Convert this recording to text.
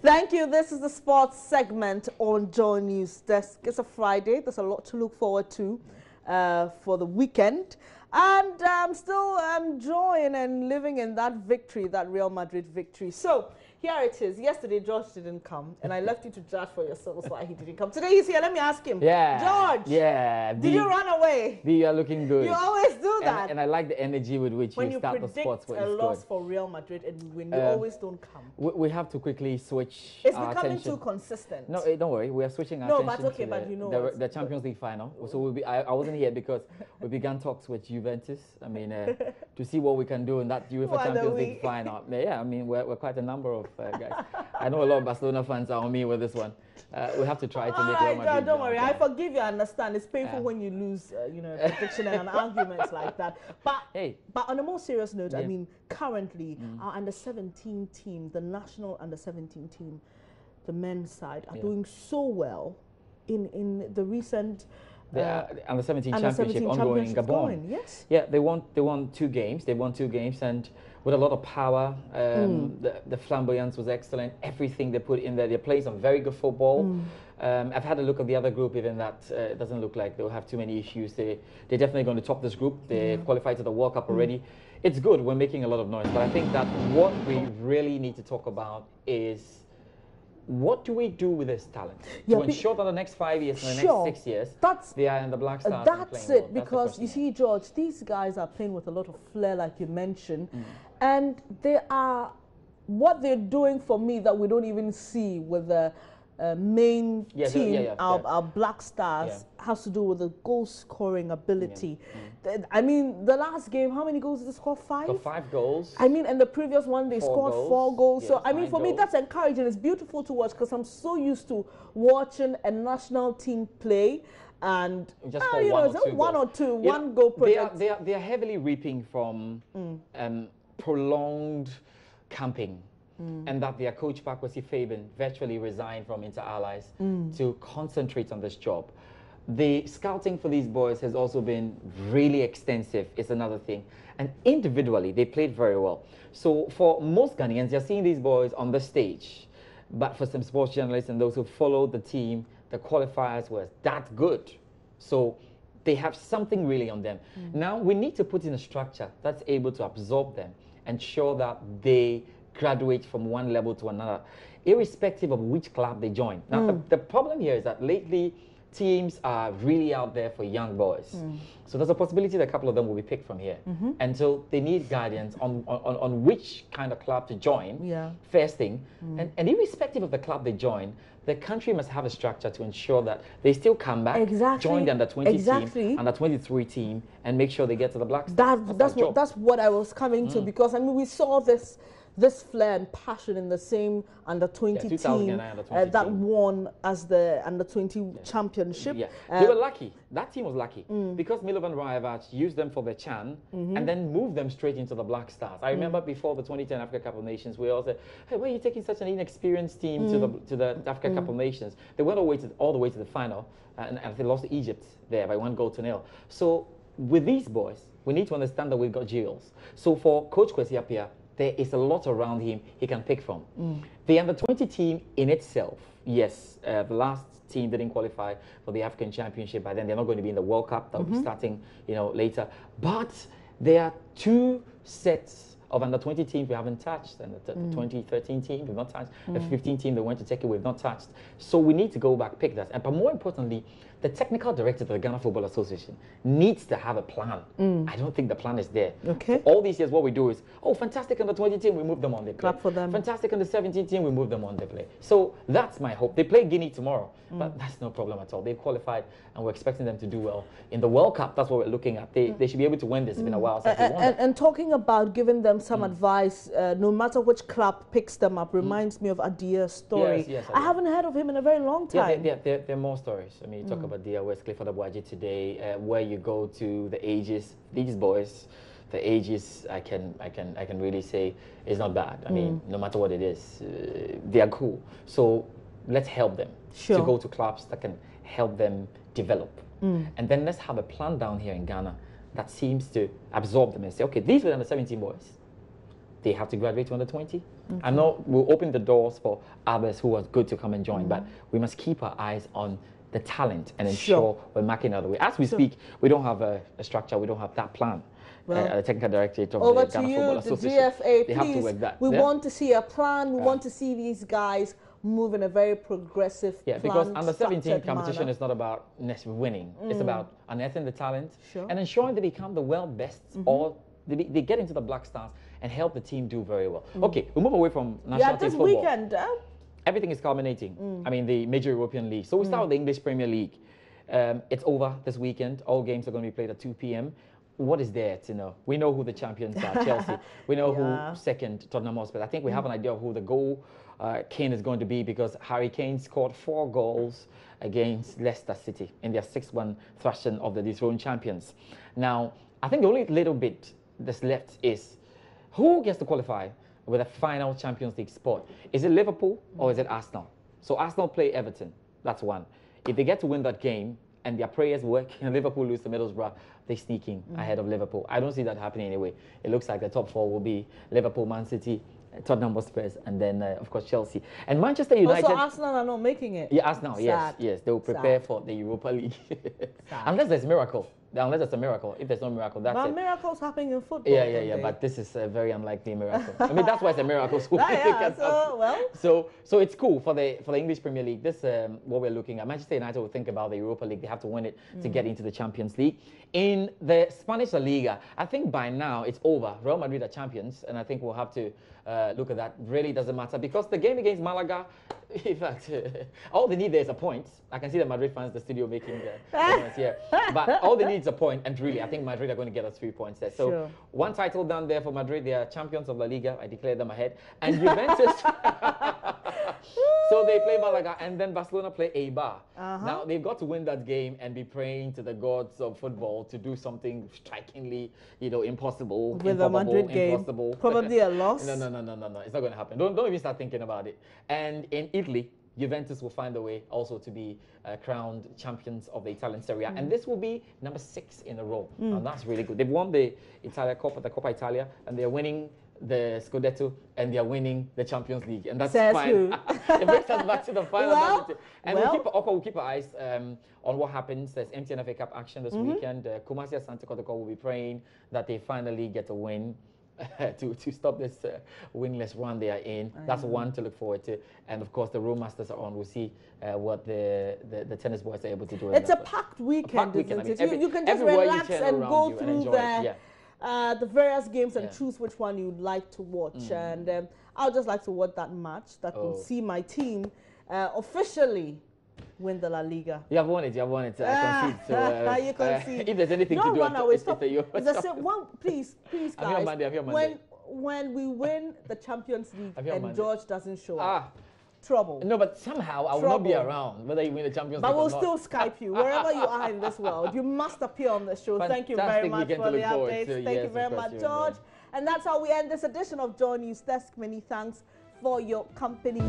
Thank you. This is the sports segment on JoyNews Desk. It's a Friday. There's a lot to look forward to for the weekend. And I'm still enjoying and living in that victory, that Real Madrid victory. So here it is. Yesterday, George didn't come, and I left you to judge for yourselves why he didn't come. Today he's here. Let me ask him. Yeah. George. Yeah. Did you run away? You are looking good. You always do that. And I like the energy with which you start the sports. When you predict a loss for Real Madrid and when you always don't come. We have to quickly switch It's our becoming attention. too consistent. No, don't worry. We are switching our attention to the Champions League final. So we'll be, I wasn't here because we began talks with Juventus. I mean, to see what we can do in that UEFA Champions League final. Yeah, I mean, we're quite a number of guys. I know a lot of Barcelona fans are on me with this one. We have to try to make Real Madrid. Don't worry, I forgive you. I understand. It's painful when you lose, a prediction and arguments like that. But but on a more serious note, I mean, currently our under-17 team, the national under-17 team, the men's side, are doing so well in the recent. The under-17 championship ongoing in Gabon. Yes. Yeah, they won 2 games. They won 2 games and with a lot of power. The flamboyance was excellent. Everything they put in there. They play some very good football. I've had a look at the other group. Even that doesn't look like they'll have too many issues. They're definitely going to top this group. They've qualified to the World Cup already. It's good. We're making a lot of noise. But I think that what we really need to talk about is what do we do with this talent to ensure that the next 5 years and the next 6 years they are in the Black Stars? That's it, because you see, George, these guys are playing with a lot of flair, like you mentioned, and they are what they're doing for me that we don't even see with the main team, our Black Stars, has to do with the goal scoring ability. I mean, the last game, how many goals did they score? 5? Got 5 goals. I mean, and the previous one, they scored 4 goals. Yes, so, I mean, for me, that's encouraging. It's beautiful to watch because I'm so used to watching a national team play and just one or two goal project. They are heavily reaping from prolonged camping. And that their coach, Pakwasi Fabian, virtually resigned from Inter Allies to concentrate on this job. The scouting for these boys has also been really extensive, is another thing. And individually, they played very well. So for most Ghanaians, you're seeing these boys on the stage. But for some sports journalists and those who followed the team, the qualifiers were that good. So they have something really on them. Now, we need to put in a structure that's able to absorb them, ensure that they graduate from one level to another, irrespective of which club they join. Now, the problem here is that lately, teams are really out there for young boys. So there's a possibility that a couple of them will be picked from here. And so they need guidance on which kind of club to join, first thing. And irrespective of the club they join, the country must have a structure to ensure that they still come back, join the under-20 team, under-23 team, and make sure they get to the Black Stars. That's what I was coming to, because, I mean, we saw this flair and passion in the same under-20 team that won as the under-20 championship. They were lucky. That team was lucky because Milovan Rajevac used them for the CHAN and then moved them straight into the Black Stars. I remember before the 2010 Africa Cup of Nations, we all said, hey, why are you taking such an inexperienced team to the Africa Cup of Nations? They went all the way to the final and they lost to Egypt there by 1-0. So with these boys, we need to understand that we've got jewels. So for Coach Kwesi Appiah, there is a lot around him he can pick from. The under-20 team in itself, yes, the last team didn't qualify for the African Championship. By then, they're not going to be in the World Cup. That will be starting, later. But there are 2 sets of under-20 teams we haven't touched, and the 2013 team we've not touched, the 15 team that went to take it we've not touched. So we need to go back, pick that. But more importantly, the technical director of the Ghana Football Association needs to have a plan. I don't think the plan is there. Okay. All these years, what we do is, fantastic under-20 team, we move them on, they play. Clap for them. Fantastic under-17 team, we move them on, they play. So that's my hope. They play Guinea tomorrow, but that's no problem at all. They've qualified, and we're expecting them to do well. In the World Cup, that's what we're looking at. They should be able to win this. It's been a while since they won it. And talking about giving them some advice, no matter which club picks them up, reminds me of Adia's story. Yes, I haven't heard of him in a very long time. Yeah, there are more stories. I mean, you talk about Adia, where's Clifford Abuaji today, where you go to the ages, these boys, the ages, I can really say is not bad. I mean, no matter what it is, they are cool. So let's help them to go to clubs that can help them develop. And then let's have a plan down here in Ghana that seems to absorb them and say, okay, these were the under-17 boys. they have to graduate to under 20. I know we'll open the doors for others who are good to come and join, but we must keep our eyes on the talent and ensure we're marking out the way. As we speak, we don't have a structure, we don't have that plan. The technical directorate of over the to Ghana you, Football the Association. GFA, they please. have to work that. We want to see a plan. We want to see these guys move in a very progressive, because under 17 competition manner. is not about winning. It's about unearthing the talent and ensuring they become the world best, or they get into the Black Stars and help the team do very well. Okay, we'll move away from national team football. This weekend, everything is culminating. I mean, the major European league. So we start with the English Premier League. It's over this weekend. All games are going to be played at 2 p.m. What is there to know? We know who the champions are, Chelsea. We know who second, Tottenham Hotspur. I think we have an idea of who the goal king is going to be, because Harry Kane scored 4 goals against Leicester City in their 6-1 thrashing of the dethroned champions. Now, I think the only little bit that's left is who gets to qualify with a final Champions League spot. Is it Liverpool or is it Arsenal? So Arsenal play Everton. That's one. If they get to win that game and their prayers work and Liverpool lose to Middlesbrough, they're sneaking ahead of Liverpool. I don't see that happening anyway. It looks like the top 4 will be Liverpool, Man City, Tottenham Hotspur, and then of course Chelsea and Manchester United. Also, Arsenal are not making it. Yeah, Arsenal. Yes, they will prepare for the Europa League unless there's a miracle. Unless there's a miracle. If there's no miracle, that's it. Miracles happening in football. Yeah. But this is a very unlikely miracle. I mean, that's why it's a miracle. So it's cool for the English Premier League. This what we're looking at. Manchester United will think about the Europa League. They have to win it to get into the Champions League. In the Spanish La Liga, I think by now it's over. Real Madrid are champions, and I think we'll have to look at that. Really doesn't matter, because the game against Malaga, in fact, all they need there is a point. I can see the Madrid fans in the studio making comments here. But all they need is a point, and really, I think Madrid are going to get us 3 points there. So one title down there for Madrid. They are champions of La Liga. I declare them ahead. And Juventus, so they play Malaga, and then Barcelona play Eibar. Now, they've got to win that game and be praying to the gods of football to do something strikingly, impossible, with a Madrid game, probably a loss. No. It's not going to happen. Don't even start thinking about it. And in Italy, Juventus will find a way also to be crowned champions of the Italian Serie A. And this will be number 6 in a row. And that's really good. They've won the Coppa Italia, and they're winning the Scudetto, and they're winning the Champions League. And that's fine. It brings us back to the final. We'll keep our eyes on what happens. There's MTN FA Cup action this weekend. Kumasi Asante Kotoko will be praying that they finally get a win. to stop this winless run they are in. That's one to look forward to. And of course, the Rome Masters are on. We'll see what the tennis boys are able to do. It's a packed weekend, isn't it? You can just relax and go through the various games and choose which one you'd like to watch. And I'd just like to watch that match that will see my team officially win the La Liga. You have won it. I concede. So, you concede. If there's anything to do, please, guys. When we win the Champions League and George doesn't show up, trouble. No, but somehow I will not be around whether you win the Champions League. But we'll still Skype you wherever you are in this world. You must appear on the show. Thank you very much for the updates. Thank you very much, George. And that's how we end this edition of Joy News Desk. Many thanks for your company.